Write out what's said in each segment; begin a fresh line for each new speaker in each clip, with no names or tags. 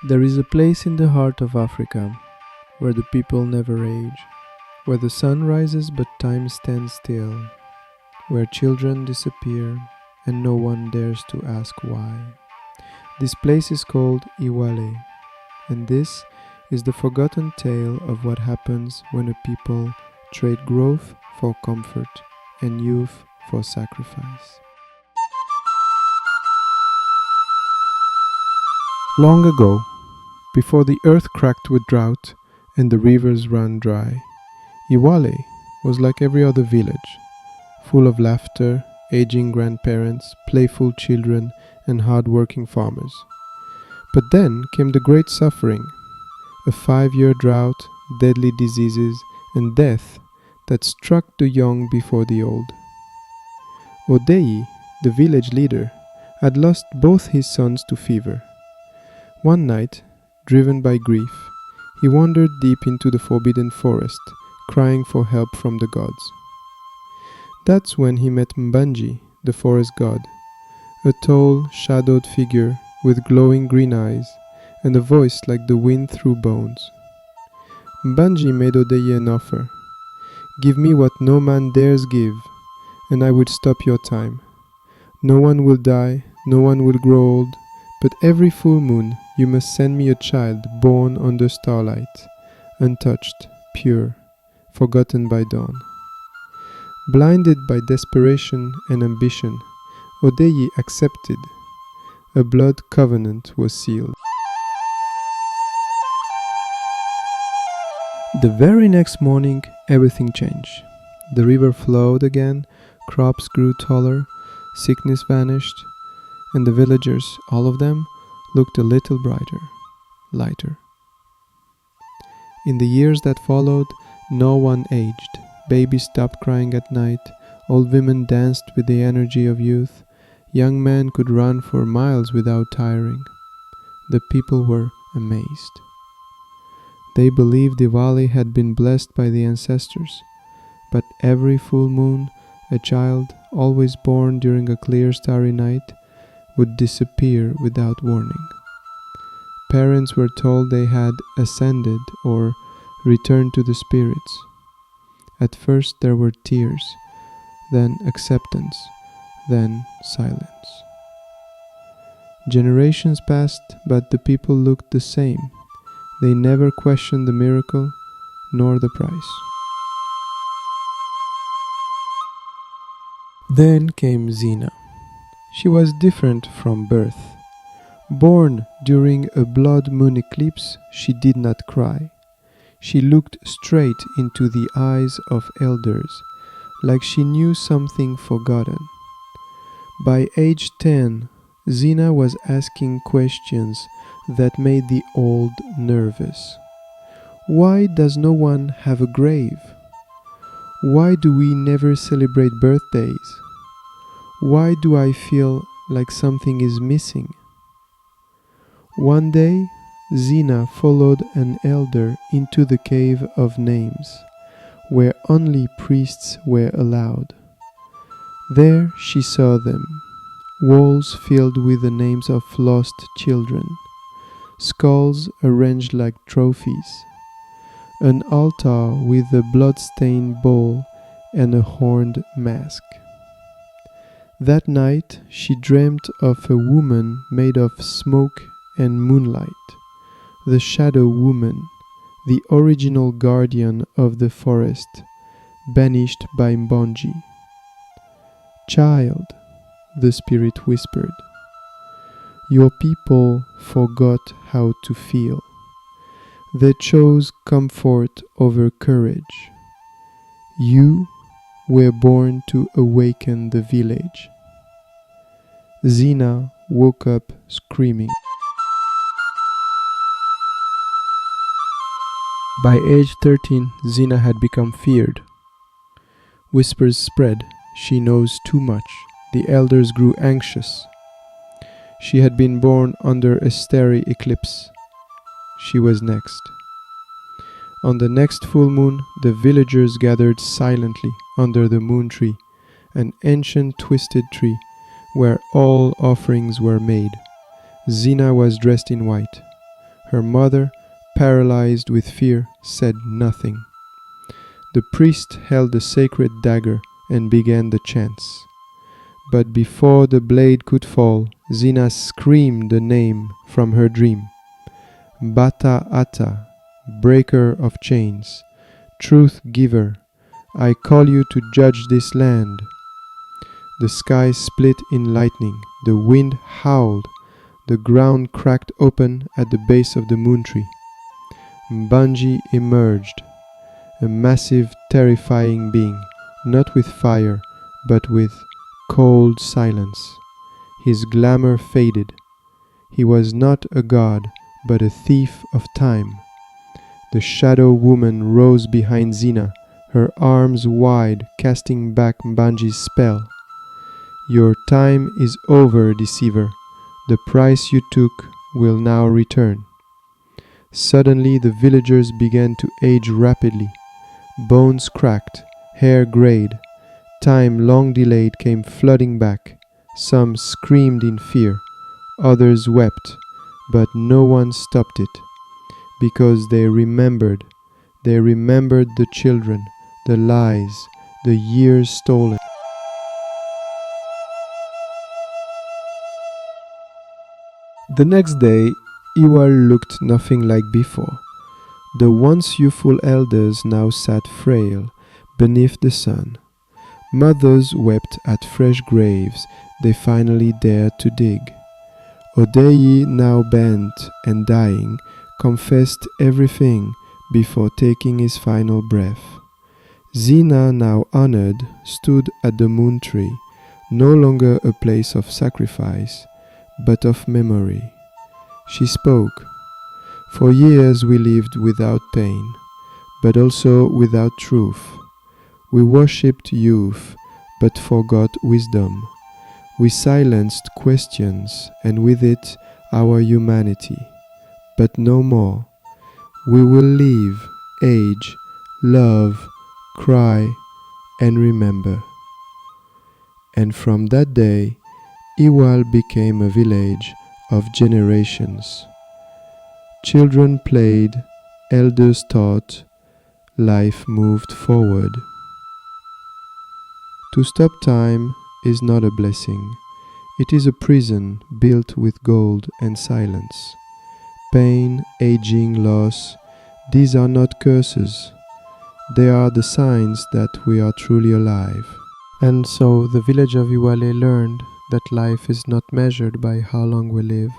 There is a place in the heart of Africa where the people never age, where the sun rises but time stands still, where children disappear and no one dares to ask why. This place is called Iwale, and this is the forgotten tale of what happens when a people trade growth for comfort and youth for sacrifice. Long ago, before the earth cracked with drought and the rivers ran dry, Iwale was like every other village, full of laughter, aging grandparents, playful children, and hard-working farmers. But then came the great suffering, a 5-year drought, deadly diseases, and death that struck the young before the old. Odeyi, the village leader, had lost both his sons to fever. One night, driven by grief, he wandered deep into the forbidden forest, crying for help from the gods. That's when he met Mbanji, the forest god, a tall, shadowed figure with glowing green eyes and a voice like the wind through bones. Mbanji made Odeyi an offer. "Give me what no man dares give, and I would stop your time. No one will die, no one will grow old, but every full moon you must send me a child born under starlight, untouched, pure, forgotten by dawn." Blinded by desperation and ambition, Odeyi accepted. A blood covenant was sealed. The very next morning, everything changed. The river flowed again, crops grew taller, sickness vanished, and the villagers, all of them, looked a little brighter, lighter. In the years that followed, no one aged. Babies stopped crying at night, old women danced with the energy of youth, young men could run for miles without tiring. The people were amazed. They believed Iwale had been blessed by the ancestors, but every full moon, a child, always born during a clear starry night, would disappear without warning. Parents were told they had ascended or returned to the spirits. At first there were tears, then acceptance, then silence. Generations passed, but the people looked the same. They never questioned the miracle, nor the price. Then came Zina. She was different from birth. Born during a blood moon eclipse, she did not cry. She looked straight into the eyes of elders, like she knew something forgotten. By age 10, Zina was asking questions that made the old nervous. Why does no one have a grave? Why do we never celebrate birthdays? Why do I feel like something is missing? One day, Zina followed an elder into the cave of names, where only priests were allowed. There she saw them, walls filled with the names of lost children, skulls arranged like trophies, an altar with a blood-stained bowl and a horned mask. That night she dreamt of a woman made of smoke and moonlight, the Shadow Woman, the original guardian of the forest, banished by Mbanji. "Child," the spirit whispered, "your people forgot how to feel. They chose comfort over courage. You were born to awaken the village." Zina woke up screaming. By age 13, Zina had become feared. Whispers spread, "She knows too much." The elders grew anxious. She had been born under a starry eclipse. She was next. On the next full moon, the villagers gathered silently under the moon tree, an ancient twisted tree where all offerings were made. Zina was dressed in white. Her mother, paralyzed with fear, said nothing. The priest held the sacred dagger and began the chants. But before the blade could fall, Zina screamed the name from her dream. Bata Ata, breaker of chains, truth giver, I call you to judge this land. The sky split in lightning, the wind howled, the ground cracked open at the base of the moon tree. Mbanji emerged, a massive, terrifying being, not with fire, but with cold silence. His glamour faded. He was not a god, but a thief of time. The shadow woman rose behind Zina, her arms wide, casting back Mbanji's spell. Your time is over, deceiver. The price you took will now return. Suddenly the villagers began to age rapidly. Bones cracked, hair grayed. Time long delayed came flooding back. Some screamed in fear, others wept, but no one stopped it, because they remembered the children, the lies, the years stolen. The next day, Iwale looked nothing like before. The once youthful elders now sat frail beneath the sun. Mothers wept at fresh graves they finally dared to dig. Odeyi, now bent and dying, confessed everything before taking his final breath. Zina, now honored, stood at the moon tree, no longer a place of sacrifice, but of memory. She spoke. For years we lived without pain, but also without truth. We worshipped youth, but forgot wisdom. We silenced questions, and with it our humanity. But no more. We will live, age, love, cry, and remember. And from that day, Iwale became a village of generations. Children played, elders taught, life moved forward. To stop time is not a blessing. It is a prison built with gold and silence. Pain, aging, loss, these are not curses. They are the signs that we are truly alive. And so the village of Iwale learned that life is not measured by how long we live,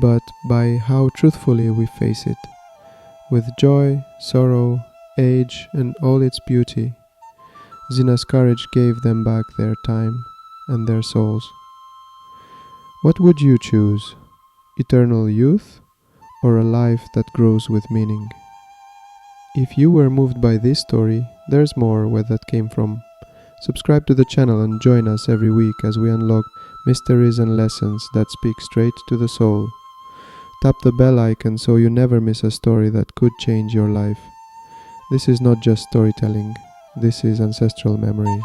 but by how truthfully we face it, with joy, sorrow, age, and all its beauty. Zina's courage gave them back their time and their souls. What would you choose? Eternal youth, or a life that grows with meaning? If you were moved by this story, there's more where that came from. Subscribe to the channel and join us every week as we unlock mysteries and lessons that speak straight to the soul. Tap the bell icon so you never miss a story that could change your life. This is not just storytelling, this is ancestral memory.